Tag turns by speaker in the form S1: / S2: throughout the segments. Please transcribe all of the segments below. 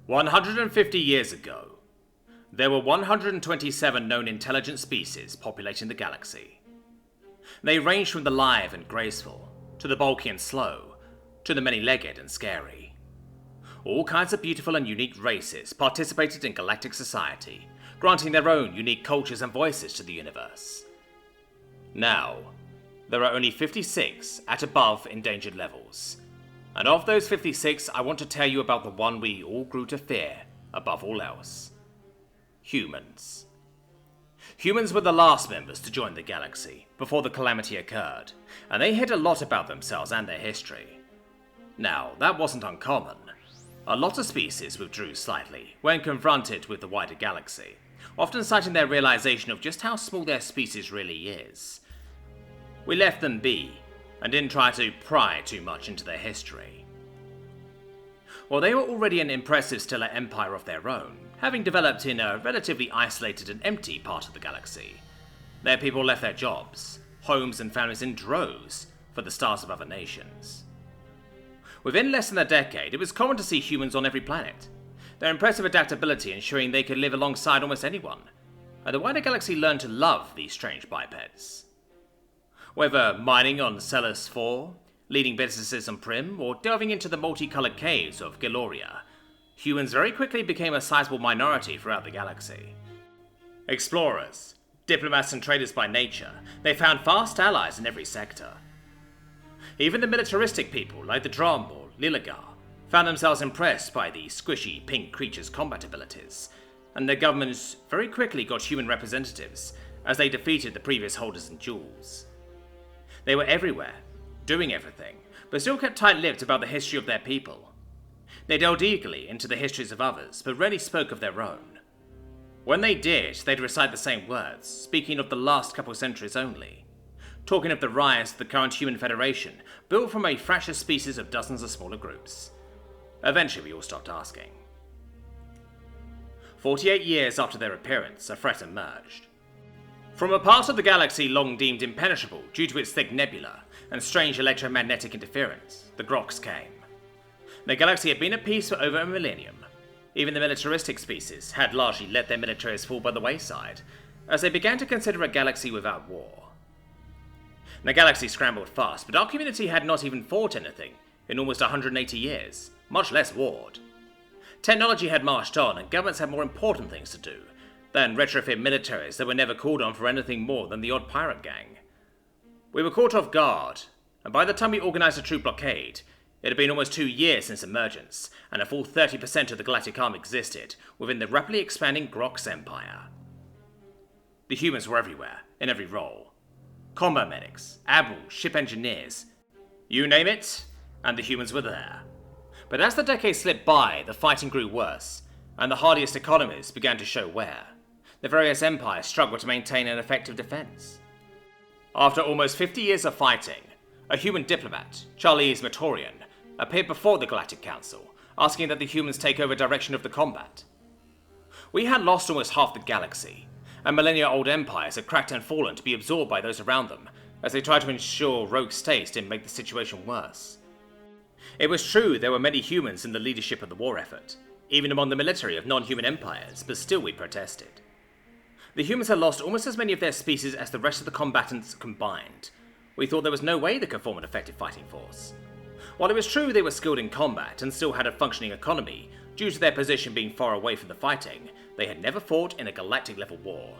S1: 150 years ago, there were 127 known intelligent species populating the galaxy. They ranged from the lithe and graceful, to the bulky and slow, to the many-legged and scary. All kinds of beautiful and unique races participated in galactic society, granting their own unique cultures and voices to the universe. Now, there are only 56 at above endangered levels, and of those 56, I want to tell you about the one we all grew to fear above all else. Humans. Humans were the last members to join the galaxy before the calamity occurred, and they hid a lot about themselves and their history. Now, that wasn't uncommon. A lot of species withdrew slightly when confronted with the wider galaxy, often citing their realization of just how small their species really is. We left them be, and didn't try to pry too much into their history. While they were already an impressive stellar empire of their own, having developed in a relatively isolated and empty part of the galaxy, their people left their jobs, homes and families in droves for the stars of other nations. Within less than a decade, it was common to see humans on every planet, their impressive adaptability ensuring they could live alongside almost anyone, and the wider galaxy learned to love these strange bipeds. Whether mining on Celes 4, leading businesses on Prim, or delving into the multicolored caves of Galoria, humans very quickly became a sizable minority throughout the galaxy. Explorers, diplomats and traders by nature, they found fast allies in every sector. Even the militaristic people like the Drum or Lilagar found themselves impressed by the squishy pink creatures' combat abilities, and their governments very quickly got human representatives as they defeated the previous holders in duels. They were everywhere, doing everything, but still kept tight-lipped about the history of their people. They delved eagerly into the histories of others, but rarely spoke of their own. When they did, they'd recite the same words, speaking of the last couple centuries only, talking of the rise of the current human federation, built from a fractious species of dozens of smaller groups. Eventually we all stopped asking. 48 years after their appearance, a threat emerged. From a part of the galaxy long deemed impenetrable due to its thick nebula and strange electromagnetic interference, the Groks came. The galaxy had been at peace for over a millennium. Even the militaristic species had largely let their militaries fall by the wayside, as they began to consider a galaxy without war. The galaxy scrambled fast, but our community had not even fought anything in almost 180 years, much less warred. Technology had marched on, and governments had more important things to do than retrofit militaries that were never called on for anything more than the odd pirate gang. We were caught off guard, and by the time we organized a troop blockade, it had been almost 2 years since emergence, and a full 30% of the galactic arm existed within the rapidly expanding Groks Empire. The humans were everywhere, in every role. Combat medics, admirals, ship engineers, you name it, and the humans were there. But as the decades slipped by, the fighting grew worse, and the hardiest economies began to show wear. The various empires struggled to maintain an effective defense. After almost 50 years of fighting, a human diplomat, Charles Matorian, appeared before the Galactic Council, asking that the humans take over direction of the combat. We had lost almost half the galaxy, and millennia-old empires had cracked and fallen to be absorbed by those around them, as they tried to ensure rogue states didn't make the situation worse. It was true there were many humans in the leadership of the war effort, even among the military of non-human empires, but still we protested. The humans had lost almost as many of their species as the rest of the combatants combined. We thought there was no way they could form an effective fighting force. While it was true they were skilled in combat and still had a functioning economy, due to their position being far away from the fighting, they had never fought in a galactic-level war.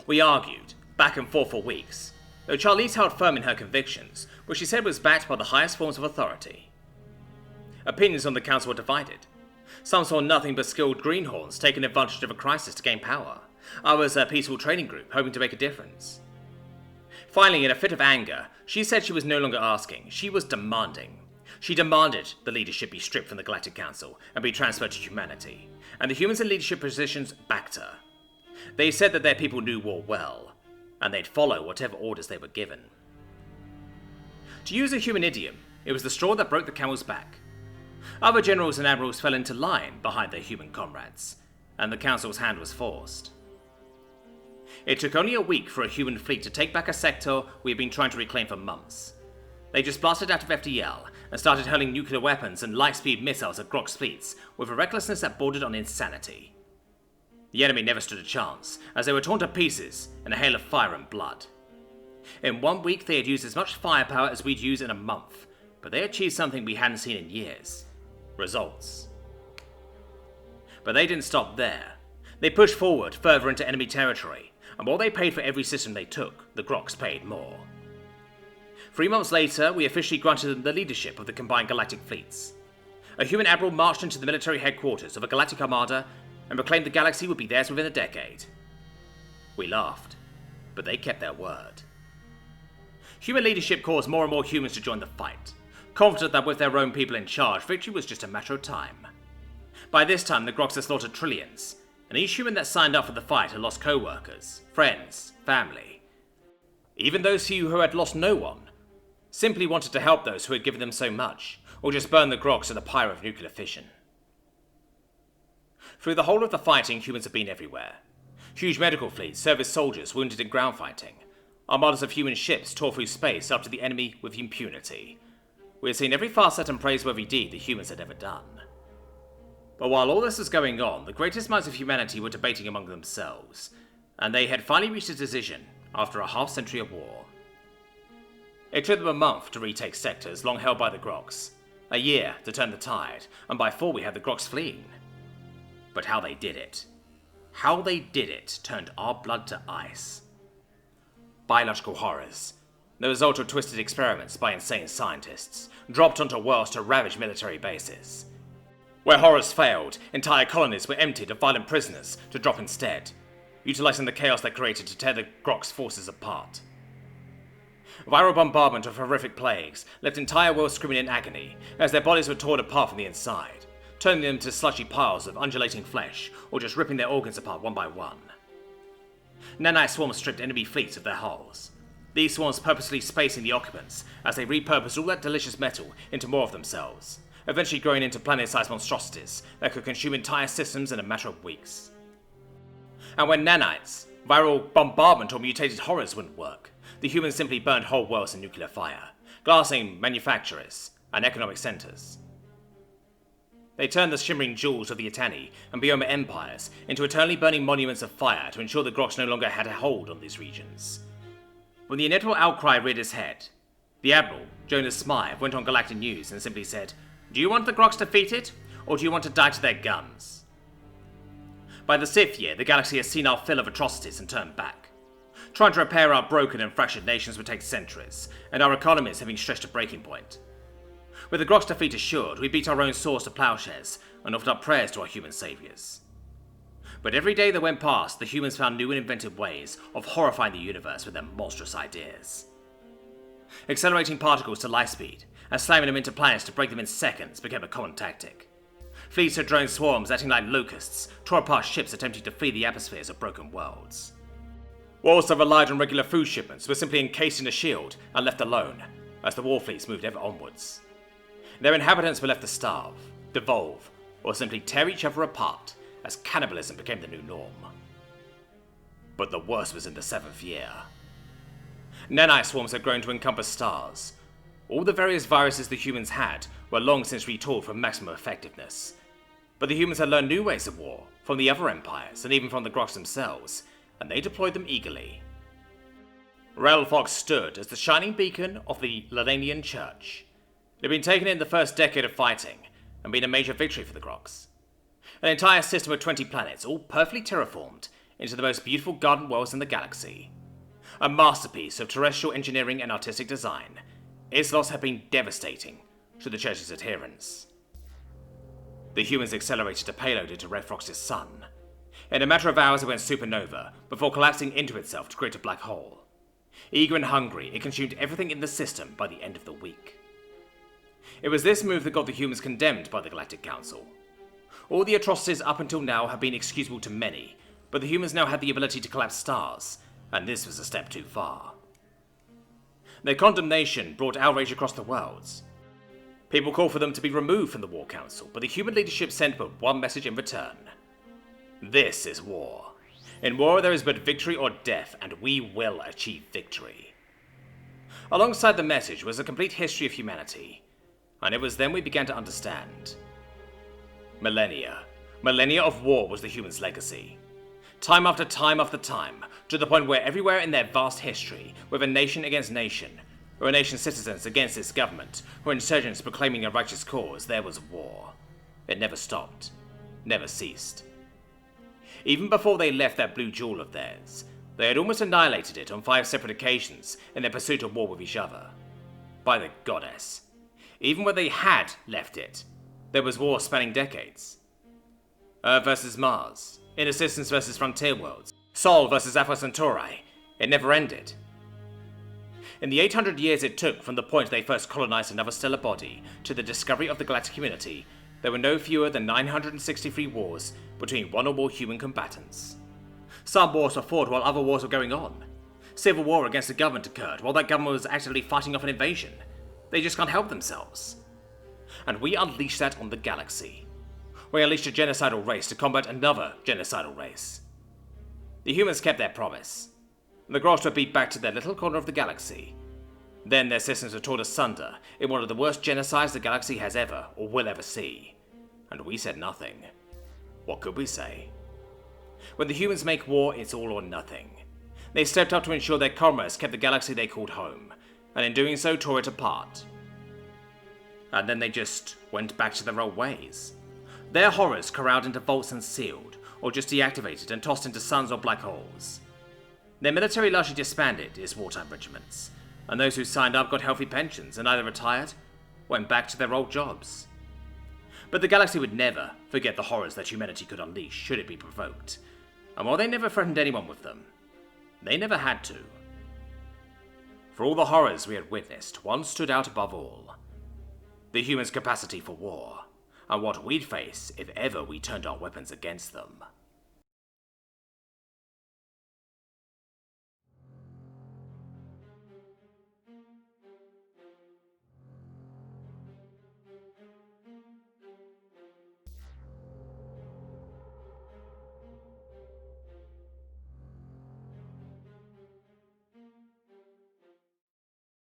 S1: We argued, back and forth for weeks, though Charlize held firm in her convictions, which she said was backed by the highest forms of authority. Opinions on the council were divided. Some saw nothing but skilled greenhorns taking advantage of a crisis to gain power. Others a peaceful trading group hoping to make a difference. Finally, in a fit of anger, she said she was no longer asking, she was demanding. She demanded the leadership be stripped from the Galactic Council and be transferred to humanity, and the humans in leadership positions backed her. They said that their people knew war well, and they'd follow whatever orders they were given. To use a human idiom, it was the straw that broke the camel's back. Other generals and admirals fell into line behind their human comrades, and the council's hand was forced. It took only a week for a human fleet to take back a sector we had been trying to reclaim for months. They just blasted out of FDL and started hurling nuclear weapons and light-speed missiles at Grog's fleets with a recklessness that bordered on insanity. The enemy never stood a chance, as they were torn to pieces in a hail of fire and blood. In 1 week they had used as much firepower as we'd use in a month, but they achieved something we hadn't seen in years. Results. But they didn't stop there. They pushed forward further into enemy territory, and while they paid for every system they took, the Grogs paid more. 3 months later, we officially granted them the leadership of the combined galactic fleets. A human admiral marched into the military headquarters of a galactic armada and proclaimed the galaxy would be theirs within a decade. We laughed, but they kept their word. Human leadership caused more and more humans to join the fight, confident that with their own people in charge, victory was just a matter of time. By this time, the Grogs had slaughtered trillions, and each human that signed up for the fight had lost co-workers, friends, family. Even those few who had lost no one simply wanted to help those who had given them so much, or just burn the Grogs in a pyre of nuclear fission. Through the whole of the fighting, humans have been everywhere. Huge medical fleets serviced soldiers wounded in ground fighting. Armadas of human ships tore through space after the enemy with impunity. We had seen every facet and praiseworthy deed the humans had ever done. But while all this was going on, the greatest minds of humanity were debating among themselves, and they had finally reached a decision after a half-century of war. It took them a month to retake sectors long held by the Grogs, a year to turn the tide, and by fall we had the Grogs fleeing. But how they did it turned our blood to ice. Biological horrors, the result of twisted experiments by insane scientists, dropped onto worlds to ravage military bases. Where horrors failed, entire colonies were emptied of violent prisoners to drop instead, utilizing the chaos they created to tear the Grogs' forces apart. Viral bombardment of horrific plagues left entire worlds screaming in agony as their bodies were torn apart from the inside, turning them to slushy piles of undulating flesh or just ripping their organs apart one by one. Nanite swarms stripped enemy fleets of their hulls. These swarms purposely spacing the occupants as they repurposed all that delicious metal into more of themselves, eventually growing into planet-sized monstrosities that could consume entire systems in a matter of weeks. And when nanites, viral bombardment or mutated horrors wouldn't work, the humans simply burned whole worlds in nuclear fire, glassing manufacturers and economic centers. They turned the shimmering jewels of the Etani and Bioma empires into eternally burning monuments of fire to ensure the Grogs no longer had a hold on these regions. When the inevitable outcry reared its head, the Admiral, Jonas GrundstrÄ, went on Galactic News and simply said, "Do you want the Grogs defeated, or do you want to die to their guns?" By the 6th year, the galaxy has seen our fill of atrocities and turned back. Trying to repair our broken and fractured nations would take centuries, and our economies having stretched to breaking point. With the Grogs' defeat assured, we beat our own swords to plowshares and offered up prayers to our human saviors. But every day that went past, the humans found new and inventive ways of horrifying the universe with their monstrous ideas. Accelerating particles to light speed and slamming them into planets to break them in seconds became a common tactic. Fleets of drone swarms acting like locusts tore apart ships attempting to flee the atmospheres of broken worlds. Worlds that relied on regular food shipments were simply encased in a shield and left alone as the war fleets moved ever onwards. Their inhabitants were left to starve, devolve, or simply tear each other apart as cannibalism became the new norm. But the worst was in the 7th year. Nanite swarms had grown to encompass stars. All the various viruses the humans had were long since retooled for maximum effectiveness. But the humans had learned new ways of war from the other empires and even from the Grogs themselves, and they deployed them eagerly. Relfox stood as the shining beacon of the Ladanian Church. It had been taken in the first decade of fighting and been a major victory for the Grogs. An entire system of 20 planets, all perfectly terraformed into the most beautiful garden worlds in the galaxy. A masterpiece of terrestrial engineering and artistic design, its loss had been devastating to the Church's adherents. The humans accelerated a payload into Red Fox's sun. In a matter of hours it went supernova before collapsing into itself to create a black hole. Eager and hungry, it consumed everything in the system by the end of the week. It was this move that got the humans condemned by the Galactic Council. All the atrocities up until now have been excusable to many, but the humans now had the ability to collapse stars, and this was a step too far. Their condemnation brought outrage across the worlds. People called for them to be removed from the War Council, but the human leadership sent but one message in return. This is war. In war there is but victory or death, and we will achieve victory. Alongside the message was a complete history of humanity. And it was then we began to understand. Millennia. Millennia of war was the humans' legacy. Time after time after time, to the point where everywhere in their vast history, whether nation against nation, or a nation's citizens against its government, or insurgents proclaiming a righteous cause, there was war. It never stopped. Never ceased. Even before they left that blue jewel of theirs, they had almost annihilated it on 5 separate occasions in their pursuit of war with each other. By the goddess. Even when they had left it, there was war spanning decades. Earth versus Mars, Inner Systems versus Frontier Worlds, Sol versus Alpha Centauri. It never ended. In the 800 years it took from the point they first colonized another stellar body to the discovery of the galactic community, there were no fewer than 963 wars between one or more human combatants. Some wars were fought while other wars were going on. Civil war against the government occurred while that government was actively fighting off an invasion. They just can't help themselves. And we unleashed that on the galaxy. We unleashed a genocidal race to combat another genocidal race. The humans kept their promise. The Grogs were beat back to their little corner of the galaxy. Then their systems were torn asunder in one of the worst genocides the galaxy has ever or will ever see. And we said nothing. What could we say? When the humans make war, it's all or nothing. They stepped up to ensure their commerce kept the galaxy they called home, and in doing so tore it apart. And then they just went back to their old ways. Their horrors corralled into vaults and sealed, or just deactivated and tossed into suns or black holes. Their military largely disbanded its wartime regiments, and those who signed up got healthy pensions and either retired or went back to their old jobs. But the galaxy would never forget the horrors that humanity could unleash should it be provoked, and while they never threatened anyone with them, they never had to. For all the horrors we had witnessed, one stood out above all. The humans' capacity for war, and what we'd face if ever we turned our weapons against them.